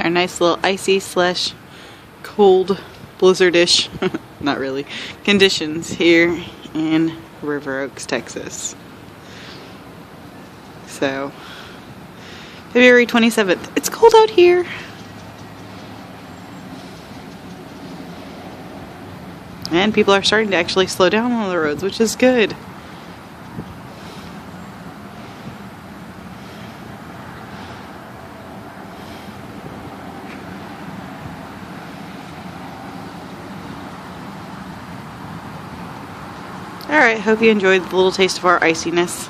our nice little icy slash cold blizzardish, not really, conditions here in River Oaks, Texas. So, February 27th. It's cold out here. And people are starting to actually slow down on the roads, which is good. Alright, hope you enjoyed the little taste of our iciness.